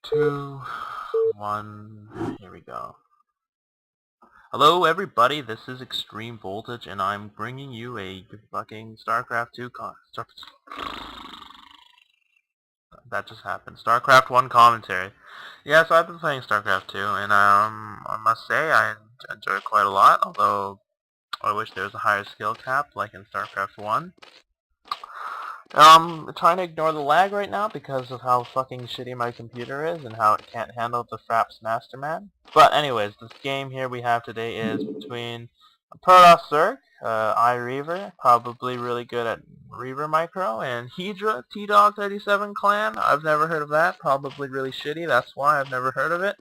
Two, one, here we go. Hello everybody, this is Extreme Voltage and I'm bringing you a fucking Starcraft 2 that just happened. Starcraft 1 commentary. Yeah, so I've been playing Starcraft 2 and I must say I enjoy it quite a lot, although I wish there was a higher skill cap like in Starcraft 1. Trying to ignore the lag right now because of how fucking shitty my computer is and how it can't handle the Fraps Masterman. But anyways, this game here we have today is between Protoss Zerg, iReaver, probably really good at Reaver Micro, and Hydra T-Dog 37 Clan. I've never heard of that, probably really shitty, that's why I've never heard of it.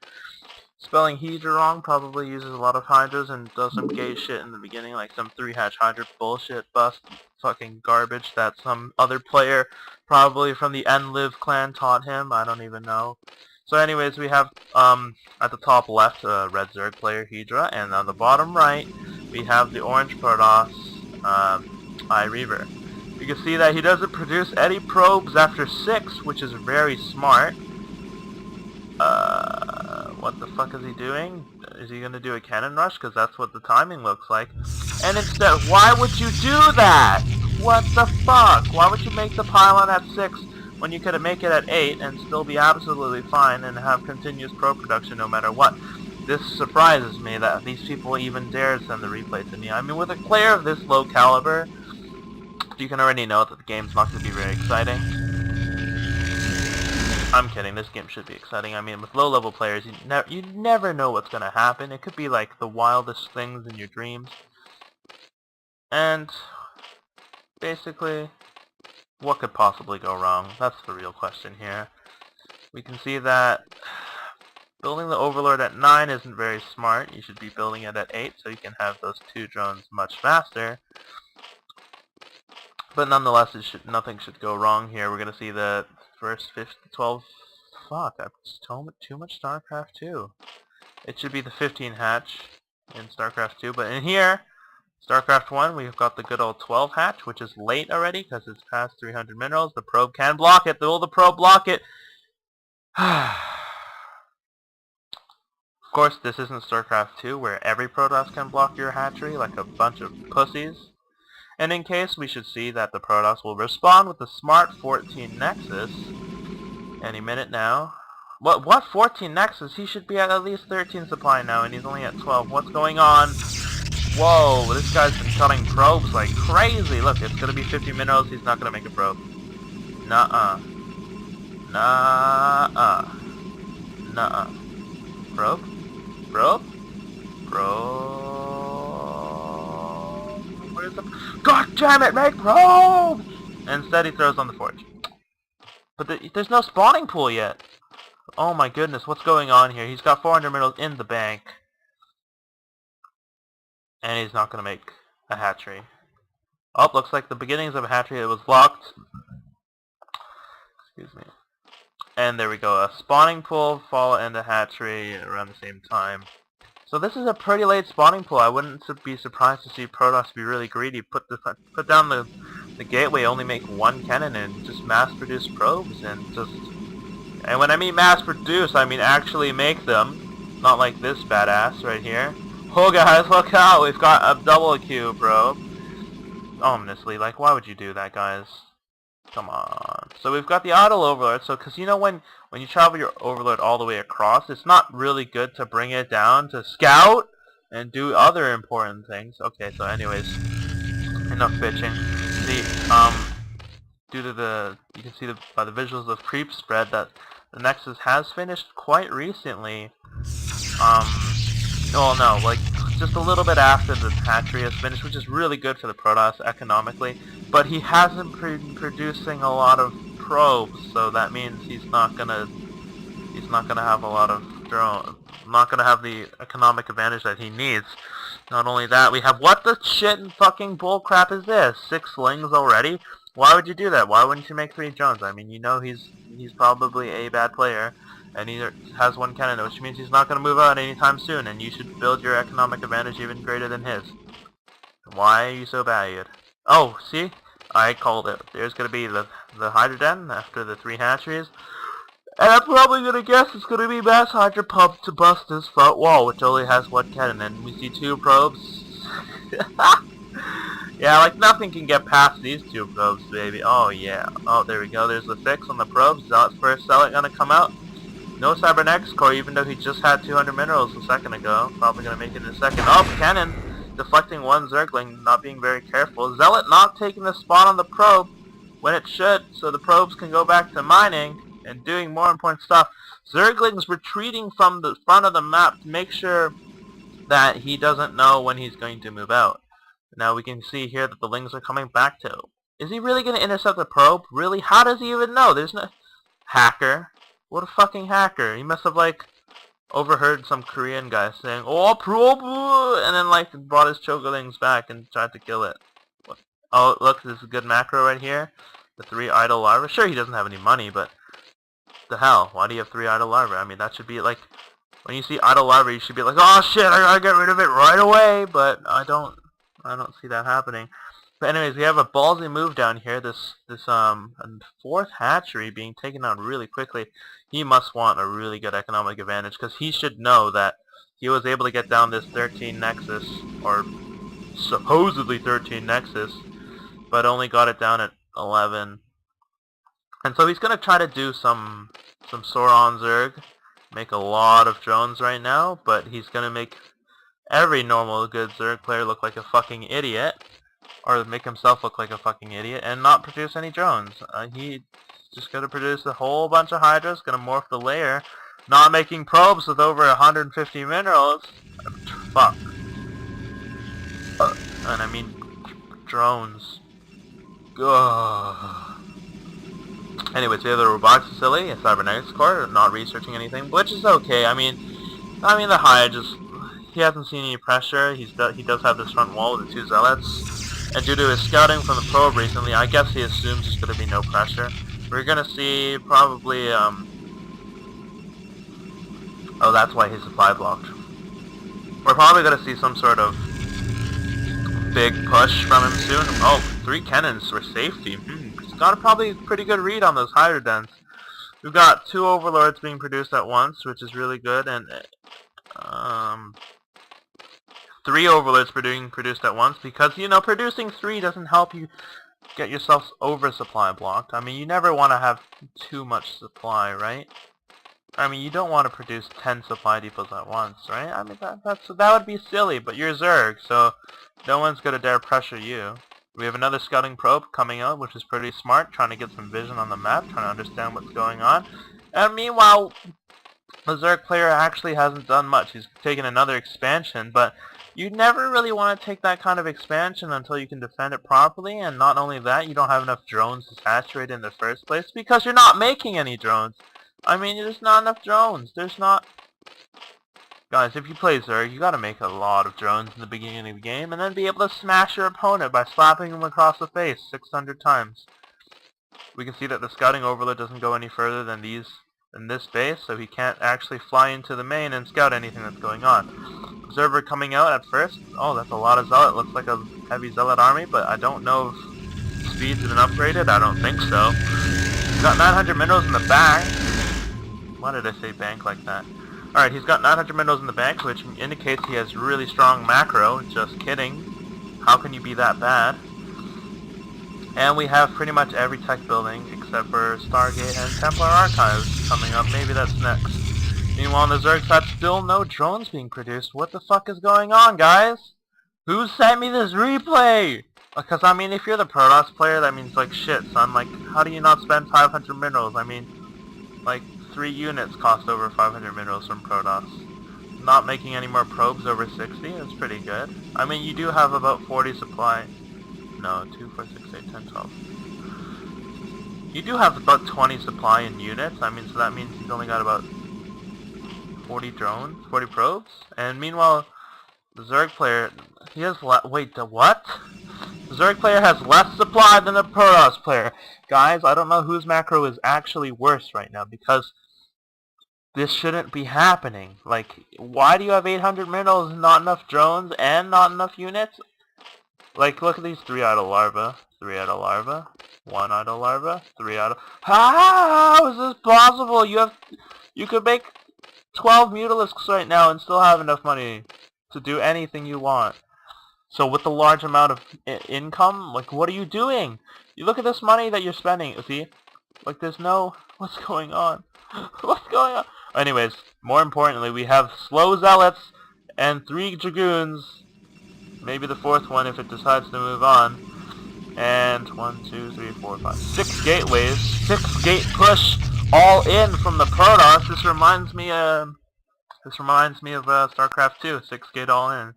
Spelling Hydra wrong, probably uses a lot of Hydras and does some gay shit in the beginning, like some 3-hatch Hydra bullshit bust fucking garbage that some other player, probably from the Enlive clan, taught him. I don't even know. So anyways, we have, at the top left, Red Zerg player Hydra, and on the bottom right, we have the Orange Protoss, iReaver. You can see that he doesn't produce any probes after 6, which is very smart. What the fuck is he doing? Is he gonna do a cannon rush? Because that's what the timing looks like. And instead, why would you do that? What the fuck? Why would you make the pylon at 6 when you could make it at 8 and still be absolutely fine and have continuous probe production no matter what? This surprises me that these people even dare send the replay to me. I mean, with a player of this low caliber, you can already know that the game's not going to be very exciting. I'm kidding, this game should be exciting. I mean, with low-level players, you never know what's going to happen. It could be like the wildest things in your dreams. And basically, what could possibly go wrong? That's the real question here. We can see that building the Overlord at 9 isn't very smart. You should be building it at 8 so you can have those 2 drones much faster. But nonetheless, nothing should go wrong here. We're going to see the first 12... Fuck, I've too much Starcraft 2. It should be the 15 hatch in Starcraft 2, but in here, Starcraft 1, we've got the good old 12 hatch, which is late already because it's past 300 minerals. The probe can block it. Will the probe block it? Of course, this isn't Starcraft 2, where every Protoss can block your hatchery like a bunch of pussies. And in case, we should see that the Protoss will respond with the smart 14 Nexus any minute now. What 14 Nexus? He should be at least 13 supply now, and he's only at 12. What's going on? Whoa, this guy's been cutting probes like crazy. Look, it's gonna be 50 minerals. He's not gonna make a probe. Nuh-uh. Nuh-uh. Nuh-uh. Probe? Probe? Probe? Where's the... God damn it, make probe! Instead, he throws on the forge. But there's no spawning pool yet. Oh my goodness, what's going on here? He's got 400 minerals in the bank. And he's not going to make a hatchery. Oh, looks like the beginnings of a hatchery that was blocked. Excuse me. And there we go. A spawning pool, fall, and a hatchery around the same time. So this is a pretty late spawning pool. I wouldn't be surprised to see Protoss be really greedy. Put down the gateway, only make 1 cannon, and just mass-produce probes, and when I mean mass-produce, I mean actually make them. Not like this badass right here. Oh guys, look out! We've got a double Q probe. Ominously, like, why would you do that, guys? Come on. So we've got the auto overlord. So, because you know when you travel your overlord all the way across, it's not really good to bring it down to scout and do other important things. Okay, so anyways, enough bitching. Due to you can see by the visuals of creep spread that the Nexus has finished quite recently. Well, no, like just a little bit after the hatchery has finished, which is really good for the Protoss economically. But he hasn't been producing a lot of probes, so that means he's not gonna have a lot of not gonna have the economic advantage that he needs. Not only that, we have what the shit and fucking bullcrap is this? 6 slings already? Why would you do that? Why wouldn't you make 3 drones? I mean, you know he's probably a bad player, and he has 1 cannon, which means he's not going to move out anytime soon, and you should build your economic advantage even greater than his. Why are you so valued? Oh, see? I called it. There's going to be the Hydra Den after the 3 hatcheries. And I'm probably gonna guess it's gonna be mass hydro pump to bust this front wall, which only has one cannon, and we see two probes. Yeah, like nothing can get past these two probes, baby. Oh yeah. Oh, there we go. There's the fix on the probes. Zealot's first Zealot gonna come out. No Cybernetics core, even though he just had 200 minerals a second ago. Probably gonna make it in a second. Oh, cannon! Deflecting one Zergling, not being very careful. Zealot not taking the spot on the probe when it should, so the probes can go back to mining and doing more important stuff. Zergling's retreating from the front of the map to make sure that he doesn't know when he's going to move out. Now we can see here that the Lings are coming back to. Is he really going to intercept the probe? Really? How does he even know? There's no... Hacker. What a fucking hacker. He must have, like, overheard some Korean guy saying, "Oh, probe!" and then, like, brought his Chogalings back and tried to kill it. What? Oh, look, this is a good macro right here. The 3 idle larvae. Sure, he doesn't have any money, but... the hell? Why do you have 3 idle larvae? I mean, that should be, like... when you see idle larvae, you should be like, "Oh, shit, I gotta get rid of it right away!" But I don't see that happening. But anyways, we have a ballsy move down here. This 4th hatchery being taken out really quickly. He must want a really good economic advantage, because he should know that he was able to get down this 13 Nexus, or supposedly 13 Nexus, but only got it down at 11. And so he's going to try to do some Sauron Zerg, make a lot of drones right now, but he's going to make every normal good Zerg player look like a fucking idiot, or make himself look like a fucking idiot, and not produce any drones. He's just going to produce a whole bunch of Hydras, going to morph the layer, not making probes with over 150 minerals. Fuck. And I mean, drones. Ugh. Anyways, we have the robotics facility, a cybernetics core, not researching anything, which is okay. I mean the Hydra just, he hasn't seen any pressure. He does have this front wall with the 2 zealots, and due to his scouting from the probe recently, I guess he assumes there's going to be no pressure. We're going to see probably, oh, that's why his supply blocked. We're probably going to see some sort of big push from him soon. Oh, 3 cannons for safety. He's got a probably pretty good read on those Hydra dens. We've got 2 overlords being produced at once, which is really good, and 3 overlords being produced at once, because, you know, producing 3 doesn't help you get yourself oversupply blocked. I mean, you never want to have too much supply, right? I mean, you don't want to produce 10 supply depots at once, right? I mean, that would be silly, but you're Zerg, so no one's going to dare pressure you. We have another scouting probe coming out, which is pretty smart, trying to get some vision on the map, trying to understand what's going on. And meanwhile, the Zerg player actually hasn't done much. He's taken another expansion, but you never really want to take that kind of expansion until you can defend it properly, and not only that, you don't have enough drones to saturate in the first place, because you're not making any drones. I mean, there's not enough drones. There's not... Guys, if you play Zerg, you gotta make a lot of drones in the beginning of the game, and then be able to smash your opponent by slapping him across the face 600 times. We can see that the scouting overlord doesn't go any further than this base, so he can't actually fly into the main and scout anything that's going on. Observer coming out at first. Oh, that's a lot of Zealot. Looks like a heavy Zealot army, but I don't know if speeds have been upgraded. I don't think so. He's got 900 minerals in the bank. Why did I say bank like that? Alright, he's got 900 minerals in the bank, which indicates he has really strong macro. Just kidding. How can you be that bad? And we have pretty much every tech building except for Stargate and Templar Archives coming up. Maybe that's next. Meanwhile, on the Zerg side, still no drones being produced. What the fuck is going on, guys? Who sent me this replay? Because, I mean, if you're the Protoss player, that means, like, shit, son. Like, how do you not spend 500 minerals? I mean, like, 3 units cost over 500 minerals from Protoss. Not making any more probes over 60 is pretty good. I mean, you do have about 40 supply. No, 2, 4, 6, 8, 10, 12. You do have about 20 supply in units. I mean, so that means he's only got about 40 drones, 40 probes. And meanwhile, the Zerg player, he has wait, the what? The Zerg player has less supply than the Protoss player. Guys, I don't know whose macro is actually worse right now, because this shouldn't be happening. Like, why do you have 800 minerals, not enough drones, and not enough units? Like, look at these 3 idle larvae. 3 idle larva, 1 idle larva, 3 idle... How is this possible? You could make 12 mutalisks right now and still have enough money to do anything you want. So with the large amount of income, like, what are you doing? You look at this money that you're spending, see? Like, there's no... What's going on? What's going on? Anyways, more importantly, we have slow zealots and 3 dragoons. Maybe the 4th one if it decides to move on. And 1, 2, 3, 4, 5, 6 gateways. 6 gate push all in from the Protoss. This reminds me of Starcraft 2. 6 gate all in. Of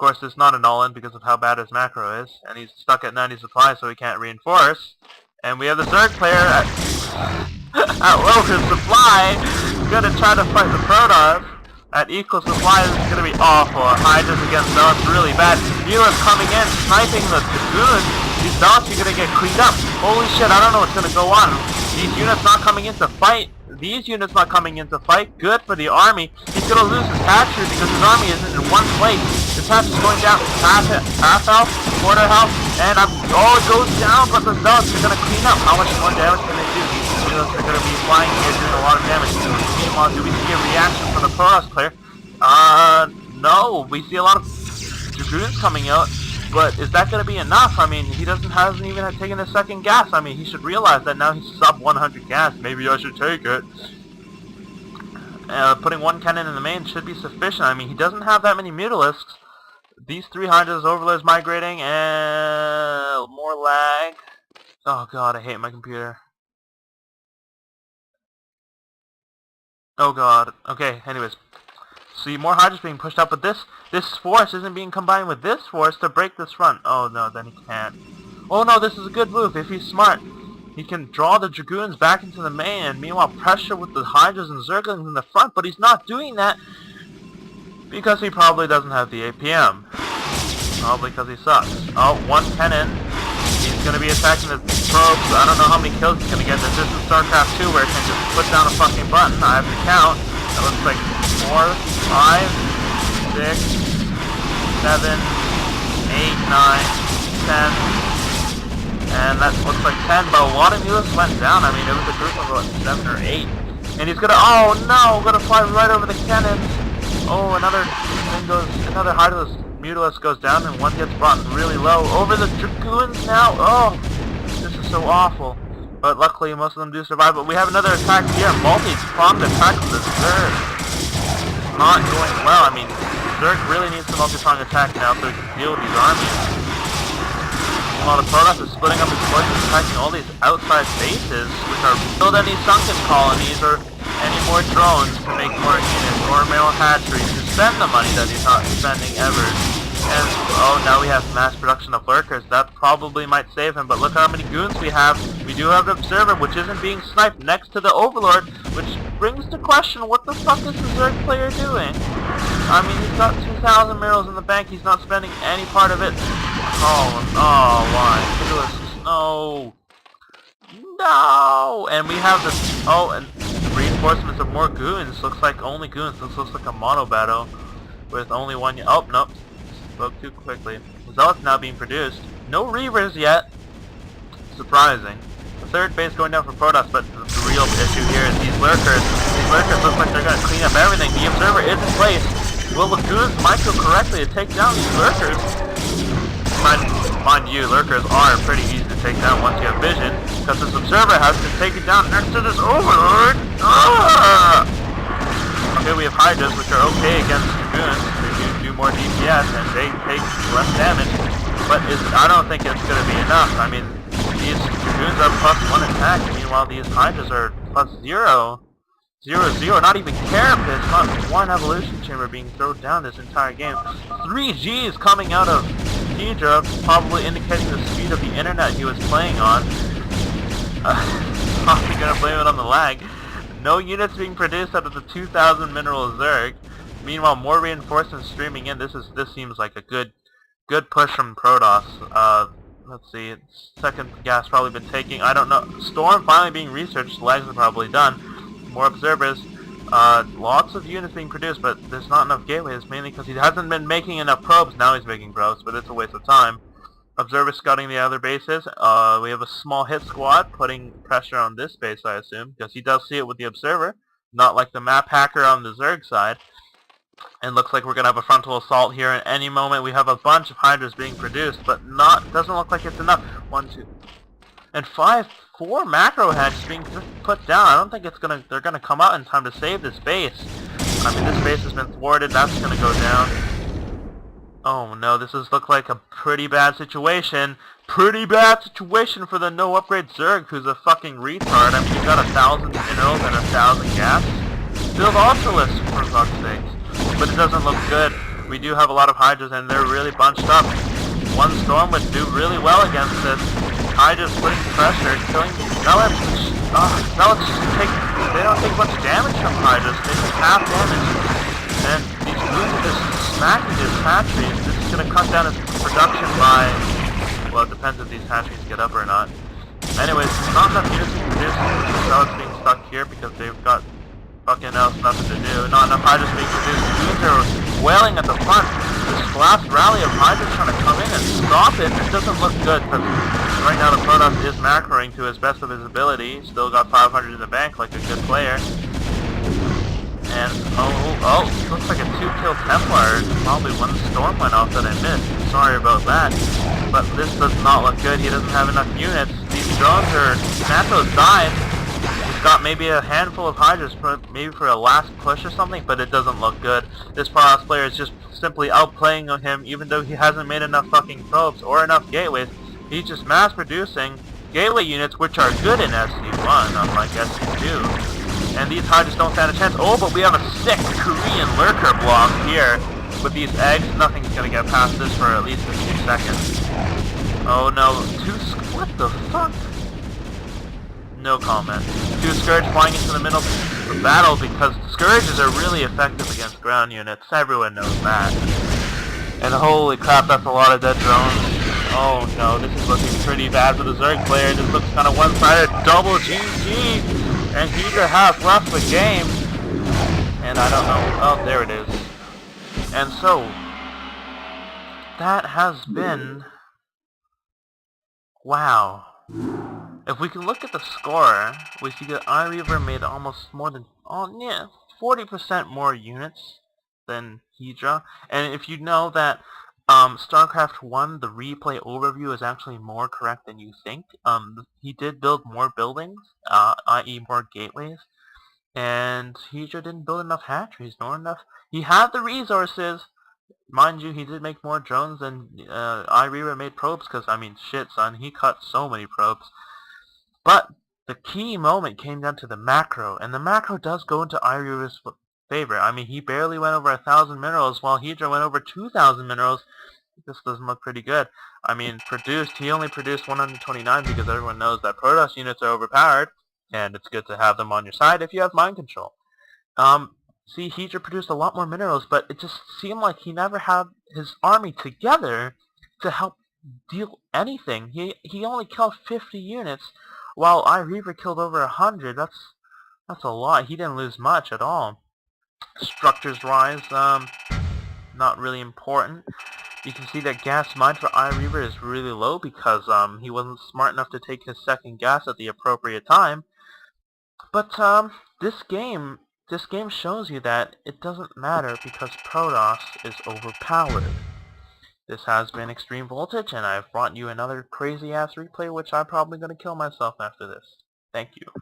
course, it's not an all in because of how bad his macro is, and he's stuck at 90 supply, so he can't reinforce. And we have the Zerg player at low supply, gonna try to fight the Protoss. At equal supply, this is gonna be awful. Hydras against Zealots, really bad. Mulas coming in, sniping the Dragoons. These Zealots are gonna get cleaned up. Holy shit, I don't know what's gonna go on. These units not coming in to fight. Good for the army. He's gonna lose his hatchery because his army isn't in one place. His hatchery is going down half health, quarter health, and it goes down, but the Zealots are gonna clean up. How much more damage can they do? These Zealots are gonna be flying here doing a lot of damage. Meanwhile, do we see a reaction from the Protoss player? No. We see a lot of Dragoons coming out. But is that going to be enough? I mean, he hasn't even taken a second gas. I mean, he should realize that now he's sub 100 gas. Maybe I should take it. Putting 1 cannon in the main should be sufficient. I mean, he doesn't have that many mutalisks. These 3 Hydras, overlords migrating, and more lag. Oh god, I hate my computer. Oh god. Okay, anyways. See, more Hydras being pushed up, but this force isn't being combined with this force to break this front. Oh no, then he can't. Oh no, this is a good move. If he's smart, he can draw the Dragoons back into the main, and meanwhile pressure with the Hydras and Zerglings in the front, but he's not doing that because he probably doesn't have the APM. Probably because he sucks. Oh, 1 cannon. He's going to be attacking the probes. I don't know how many kills he's going to get. This isn't Starcraft 2 where he can just put down a fucking button. I have to count. That looks like 4, 5, 6, 7, 8, 9, 10, and that looks like 10, but a lot of mulas went down. I mean, it was a group of about 7 or 8. And he's gonna, oh no, gonna fly right over the cannons. Oh, another Hydras Mutalisk goes down, and one gets brought really low. Over the Dragoons now, oh, this is so awful. But luckily, most of them do survive. But we have another attack here, multi-pronged attack from the Zerg. Not going well. I mean, Zerg really needs the multi-pronged attack now so he can deal with these armies. While the Protoss is splitting up his forces, attacking all these outside bases, which are build any sunken colonies or any more drones to make more units or more hatcheries to spend the money that he's not spending ever. And oh, now we have mass production of lurkers. That probably might save him, but look how many goons we have. We do have the observer, which isn't being sniped next to the overlord, which brings to question what the fuck is the Zerg player doing? I mean, he's got 2,000 mirrors in the bank. He's not spending any part of it. Oh, why? No. No! And we have this, oh, and reinforcements of more goons. Looks like only goons. This looks like a mono battle with only one, oh, nope. Spoke too quickly. Zealots now being produced. No Reavers yet. Surprising. The 3rd base going down for Protoss, but the real issue here is these lurkers. These lurkers look like they're going to clean up everything. The observer is in place. Will the goons micro correctly to take down these lurkers? Mind you, lurkers are pretty easy to take down once you have vision, because this observer has to take it down next to this overlord. Ah! Okay, we have Hydras, which are okay against Dragoons. They do more DPS, and they take less damage. But I don't think it's going to be enough. I mean, these Dragoons are +1 attack, meanwhile these Hydras are +0. 0-0, not even Carapace, not 1 evolution chamber being thrown down this entire game. 3 Gs coming out of Hydra, probably indicating the speed of the internet he was playing on. Probably gonna blame it on the lag. No units being produced out of the 2,000 mineral Zerg. Meanwhile, more reinforcements streaming in. This seems like a good push from Protoss. Let's see, 2nd gas probably been taking. I don't know. Storm finally being researched. Lags are probably done. More observers. Lots of units being produced, but there's not enough gateways, mainly because he hasn't been making enough probes. Now he's making probes, but it's a waste of time. observer scouting the other bases. We have a small hit squad putting pressure on this base, I assume, because he does see it with the observer, not like the map hacker on the Zerg side. And looks like we're going to have a frontal assault here at any moment. We have a bunch of Hydras being produced, but doesn't look like it's enough. 1, 2, and 4 macro heads being put down. I don't think they're gonna come out in time to save this base. I mean, this base has been thwarted. That's gonna go down. Oh no, this look like a pretty bad situation. Pretty bad situation for the no upgrade Zerg, who's a fucking retard. I mean, you got 1,000 minerals and 1,000 gas. Build Ultralisk, for fuck's sakes. But it doesn't look good. We do have a lot of Hydras, and they're really bunched up. One Storm would do really well against this. Hydras putting pressure, killing Zealots. Zealots they don't take much damage from Hydras. They take half damage. And these moves are just smacking his hatcheries. This is going to cut down his production by, well, it depends if these hatcheries get up or not. Anyways, not enough units to produce. Zealots being stuck here because they've got fucking else nothing to do. Not enough Hydras being produced. These are wailing at the front. This last rally of Hydras trying to come in and stop it. It doesn't look good because right now the Protoss is macroing to his best of his ability. Still got 500 in the bank like a good player. And, looks like a 2-kill Templar. Probably one Storm went off that I missed. Sorry about that. But this does not look good. He doesn't have enough units. These drones are... Natos died. He's got maybe a handful of Hydras, maybe for a last push or something, but it doesn't look good. This Protoss player is just simply outplaying him, even though he hasn't made enough fucking probes or enough gateways. He's just mass-producing gateway units, which are good in SC1, unlike SC2. And these Hydras don't stand a chance. Oh, but we have a sick Korean lurker block here. With these eggs, nothing's gonna get past this for at least a few seconds. Oh no, what the fuck? No comment. 2 Scourge flying into the middle of the battle because Scourges are really effective against ground units. Everyone knows that. And holy crap, that's a lot of dead drones. Oh no, this is looking pretty bad for the Zerg player. This looks kind of one-sided. Double GG! And Hugo has left the game. And I don't know. Oh, there it is. And so, that has been... Wow. If we can look at the score, we see that iReaver made almost more than... 40% more units than Hydra. And if you know that Starcraft 1, the replay overview is actually more correct than you think. He did build more buildings, i.e. more gateways, and Hydra didn't build enough hatcheries, nor enough... He had the resources, mind you, he did make more drones than iReaver made probes, because, I mean, shit, son, he cut so many probes. But the key moment came down to the macro, and the macro does go into iReaver's favor. I mean, he barely went over 1,000 minerals, while Hydra went over 2,000 minerals. This doesn't look pretty good. I mean, he only produced 129 because everyone knows that Protoss units are overpowered, and it's good to have them on your side if you have mind control. See, Hydra produced a lot more minerals, but it just seemed like he never had his army together to help deal anything. He only killed 50 units, while iReaver killed over 100. That's a lot. He didn't lose much at all. Structures rise, not really important. You can see that gas mine for iReaver is really low because he wasn't smart enough to take his second gas at the appropriate time. But this game shows you that it doesn't matter because Protoss is overpowered. This has been Extreme Voltage, and I've brought you another crazy ass replay, which I'm probably going to kill myself after this. Thank you.